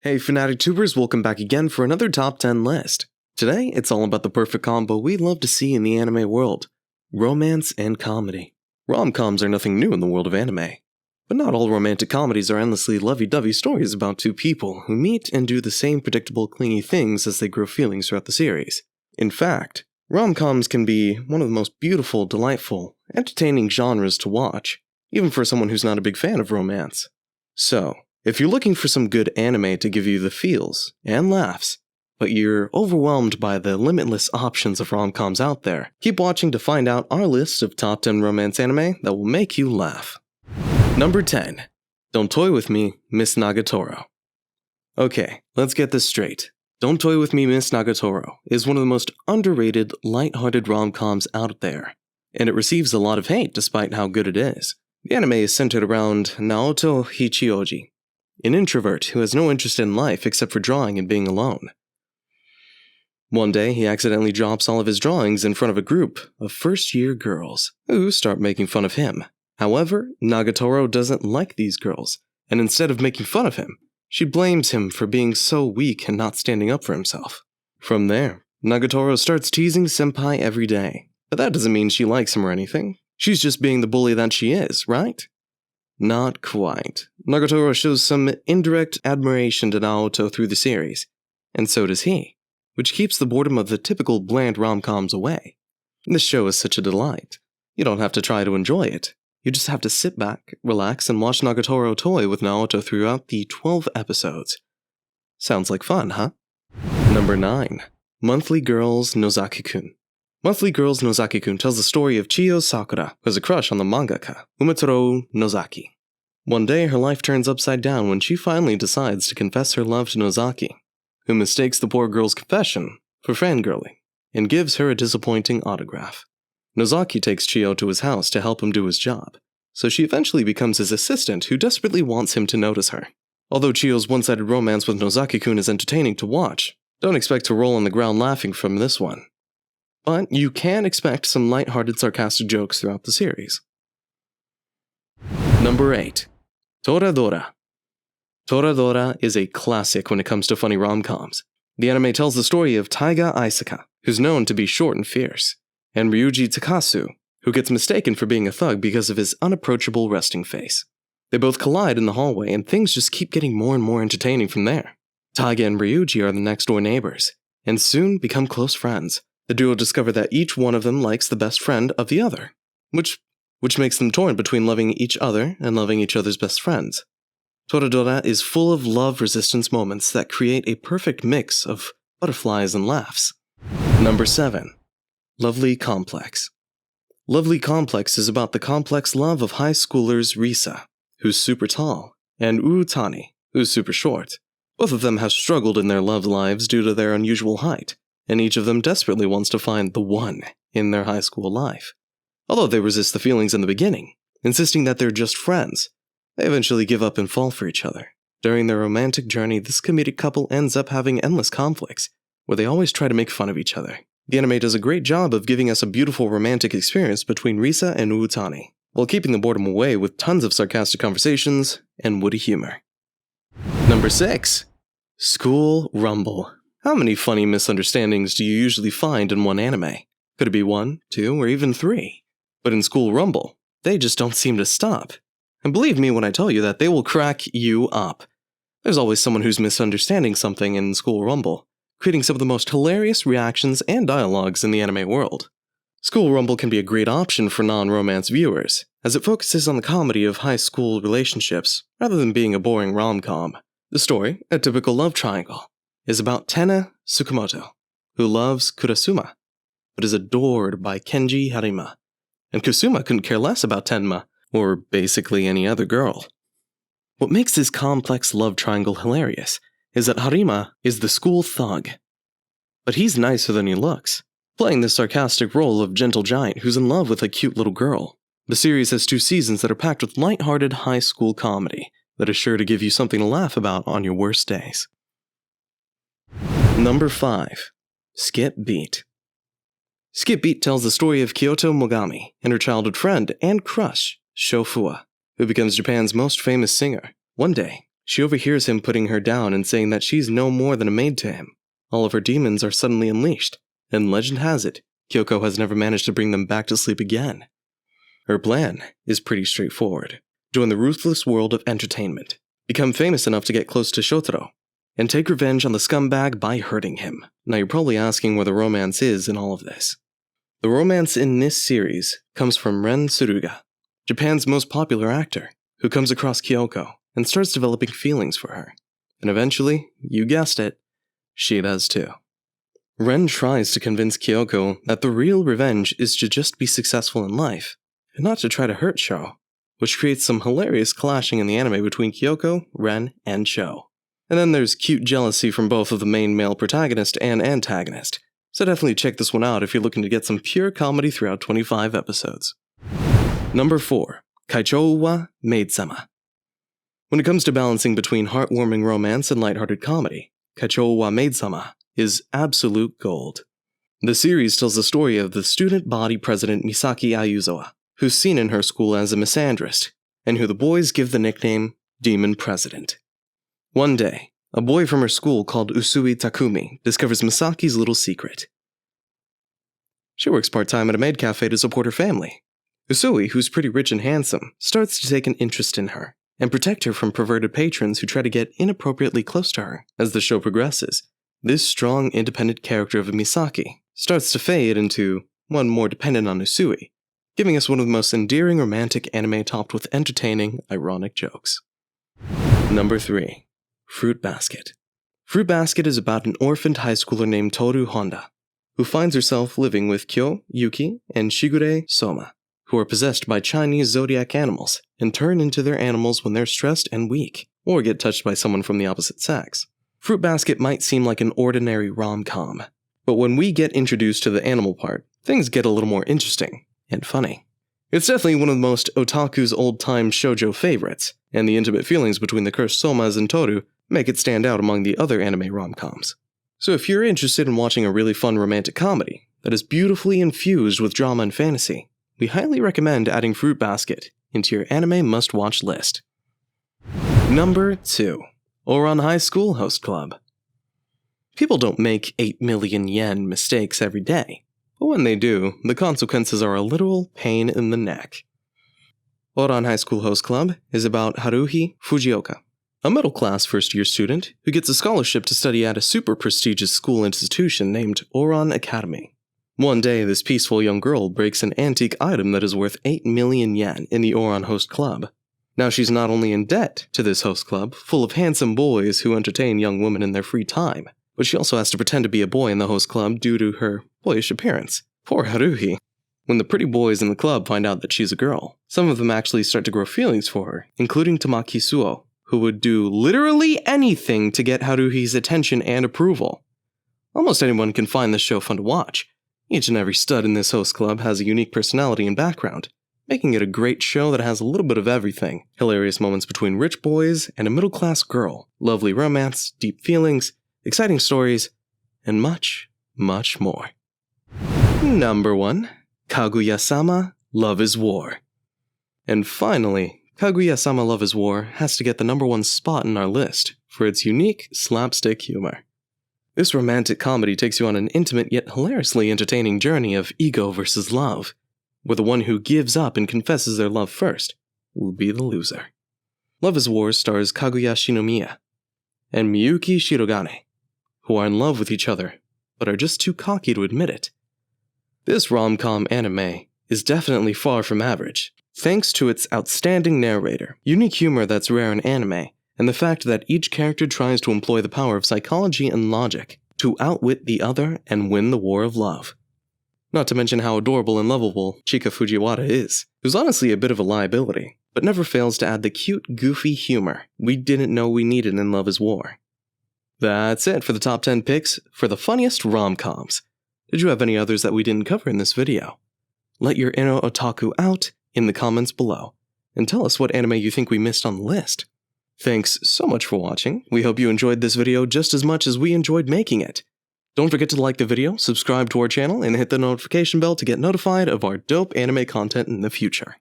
Hey Fanatic Tubers, welcome back again for another top 10 list. Today, it's all about the perfect combo we love to see in the anime world: romance and comedy. Rom-coms are nothing new in the world of anime. But not all romantic comedies are endlessly lovey-dovey stories about two people who meet and do the same predictable clingy things as they grow feelings throughout the series. In fact, rom-coms can be one of the most beautiful, delightful, entertaining genres to watch, even for someone who's not a big fan of romance. So, if you're looking for some good anime to give you the feels and laughs, but you're overwhelmed by the limitless options of rom-coms out there, keep watching to find out our list of top 10 romance anime that will make you laugh. Number 10. Don't Toy With Me, Miss Nagatoro. Okay, let's get this straight. Don't Toy With Me, Miss Nagatoro is one of the most underrated, light-hearted rom-coms out there, and it receives a lot of hate despite how good it is. The anime is centered around Naoto Hichioji, an introvert who has no interest in life except for drawing and being alone. One day, he accidentally drops all of his drawings in front of a group of first-year girls, who start making fun of him. However, Nagatoro doesn't like these girls, and instead of making fun of him, she blames him for being so weak and not standing up for himself. From there, Nagatoro starts teasing Senpai every day, but that doesn't mean she likes him or anything. She's just being the bully that she is, right? Not quite. Nagatoro shows some indirect admiration to Naoto through the series, and so does he, which keeps the boredom of the typical bland rom-coms away. This show is such a delight. You don't have to try to enjoy it. You just have to sit back, relax, and watch Nagatoro toy with Naoto throughout the 12 episodes. Sounds like fun, huh? Number 9. Monthly Girls Nozaki-kun. Monthly Girls Nozaki-kun tells the story of Chiyo Sakura, who has a crush on the mangaka, Umetaro Nozaki. One day, her life turns upside down when she finally decides to confess her love to Nozaki, who mistakes the poor girl's confession for fangirling, and gives her a disappointing autograph. Nozaki takes Chiyo to his house to help him do his job, so she eventually becomes his assistant who desperately wants him to notice her. Although Chiyo's one-sided romance with Nozaki-kun is entertaining to watch, don't expect to roll on the ground laughing from this one. But you can expect some light-hearted sarcastic jokes throughout the series. Number 8. Toradora. Toradora is a classic when it comes to funny rom-coms. The anime tells the story of Taiga Aisaka, who's known to be short and fierce, and Ryuji Takasu, who gets mistaken for being a thug because of his unapproachable resting face. They both collide in the hallway, and things just keep getting more and more entertaining from there. Taiga and Ryuji are the next-door neighbors, and soon become close friends. The duo discover that each one of them likes the best friend of the other, which makes them torn between loving each other and loving each other's best friends. Toradora is full of love-resistance moments that create a perfect mix of butterflies and laughs. Number 7. Lovely Complex. Lovely Complex is about the complex love of high schoolers Risa, who's super tall, and Utani, who's super short. Both of them have struggled in their love lives due to their unusual height, and each of them desperately wants to find the one in their high school life. Although they resist the feelings in the beginning, insisting that they're just friends, they eventually give up and fall for each other. During their romantic journey, this comedic couple ends up having endless conflicts, where they always try to make fun of each other. The anime does a great job of giving us a beautiful romantic experience between Risa and Utani, while keeping the boredom away with tons of sarcastic conversations and witty humor. Number 6. School Rumble. How many funny misunderstandings do you usually find in one anime? Could it be 1, 2, or even 3? But in School Rumble, they just don't seem to stop. And believe me when I tell you that they will crack you up. There's always someone who's misunderstanding something in School Rumble, creating some of the most hilarious reactions and dialogues in the anime world. School Rumble can be a great option for non-romance viewers, as it focuses on the comedy of high school relationships, rather than being a boring rom-com. The story, a typical love triangle, is about Tena Tsukamoto, who loves Kurasuma, but is adored by Kenji Harima, and Kusuma couldn't care less about Tenma, or basically any other girl. What makes this complex love triangle hilarious is that Harima is the school thug, but he's nicer than he looks, playing this sarcastic role of gentle giant who's in love with a cute little girl. The series has 2 seasons that are packed with light-hearted high school comedy that is sure to give you something to laugh about on your worst days. Number 5. Skip Beat. Skip Beat tells the story of Kyoto Mogami and her childhood friend and crush, Shofua, who becomes Japan's most famous singer. One day, She overhears him putting her down and saying that she's no more than a maid to him. All of her demons are suddenly unleashed, and legend has it, Kyoko has never managed to bring them back to sleep again. Her plan is pretty straightforward. Join the ruthless world of entertainment, become famous enough to get close to Shotaro, and take revenge on the scumbag by hurting him. Now you're probably asking where the romance is in all of this. The romance in this series comes from Ren Tsuruga, Japan's most popular actor, who comes across Kyoko and starts developing feelings for her. And eventually, you guessed it, she does too. Ren tries to convince Kyoko that the real revenge is to just be successful in life, and not to try to hurt Sho, which creates some hilarious clashing in the anime between Kyoko, Ren, and Sho. And then there's cute jealousy from both of the main male protagonist and antagonist, so definitely check this one out if you're looking to get some pure comedy throughout 25 episodes. Number 4. Kaichou wa Maid-sama. When it comes to balancing between heartwarming romance and lighthearted comedy, Kaichou wa Maid-sama is absolute gold. The series tells the story of the student body president Misaki Ayuzawa, who's seen in her school as a misandrist, and who the boys give the nickname Demon President. One day, a boy from her school called Usui Takumi discovers Misaki's little secret. She works part-time at a maid cafe to support her family. Usui, who's pretty rich and handsome, starts to take an interest in her, and protect her from perverted patrons who try to get inappropriately close to her. As the show progresses, this strong, independent character of Misaki starts to fade into one more dependent on Usui, giving us one of the most endearing romantic anime topped with entertaining, ironic jokes. Number 3. Fruit Basket. Fruit Basket is about an orphaned high schooler named Toru Honda, who finds herself living with Kyo, Yuki, and Shigure Soma, who are possessed by Chinese zodiac animals and turn into their animals when they're stressed and weak, or get touched by someone from the opposite sex. Fruit Basket might seem like an ordinary rom-com, but when we get introduced to the animal part, things get a little more interesting and funny. It's definitely one of the most otaku's old-time shoujo favorites, and the intimate feelings between the cursed Somas and Toru make it stand out among the other anime rom-coms. So if you're interested in watching a really fun romantic comedy that is beautifully infused with drama and fantasy, we highly recommend adding Fruit Basket into your anime must-watch list. Number 2. Ouran High School Host Club. People don't make 8 million yen mistakes every day, but when they do, the consequences are a literal pain in the neck. Ouran High School Host Club is about Haruhi Fujioka, a middle-class first-year student who gets a scholarship to study at a super prestigious school institution named Ouran Academy. One day, this peaceful young girl breaks an antique item that is worth 8 million yen in the Ouran Host Club. Now she's not only in debt to this host club, full of handsome boys who entertain young women in their free time, but she also has to pretend to be a boy in the host club due to her boyish appearance. Poor Haruhi. When the pretty boys in the club find out that she's a girl, some of them actually start to grow feelings for her, including Tamaki Suo, who would do literally anything to get Haruhi's attention and approval. Almost anyone can find this show fun to watch. Each and every stud in this host club has a unique personality and background, making it a great show that has a little bit of everything. Hilarious moments between rich boys and a middle-class girl, lovely romance, deep feelings, exciting stories, and much, much more. Number 1. Kaguya-sama, Love is War. And finally, Kaguya-sama Love is War has to get the number 1 spot in our list for its unique slapstick humor. This romantic comedy takes you on an intimate yet hilariously entertaining journey of ego versus love, where the one who gives up and confesses their love first will be the loser. Love is War stars Kaguya Shinomiya and Miyuki Shirogane, who are in love with each other, but are just too cocky to admit it. This rom-com anime is definitely far from average, thanks to its outstanding narrator, unique humor that's rare in anime, and the fact that each character tries to employ the power of psychology and logic to outwit the other and win the war of love. Not to mention how adorable and lovable Chika Fujiwara is, who's honestly a bit of a liability, but never fails to add the cute, goofy humor we didn't know we needed in Love is War. That's it for the top 10 picks for the funniest rom-coms. Did you have any others that we didn't cover in this video? Let your inner otaku out in the comments below, and tell us what anime you think we missed on the list. Thanks so much for watching. We hope you enjoyed this video just as much as we enjoyed making it. Don't forget to like the video, subscribe to our channel, and hit the notification bell to get notified of our dope anime content in the future.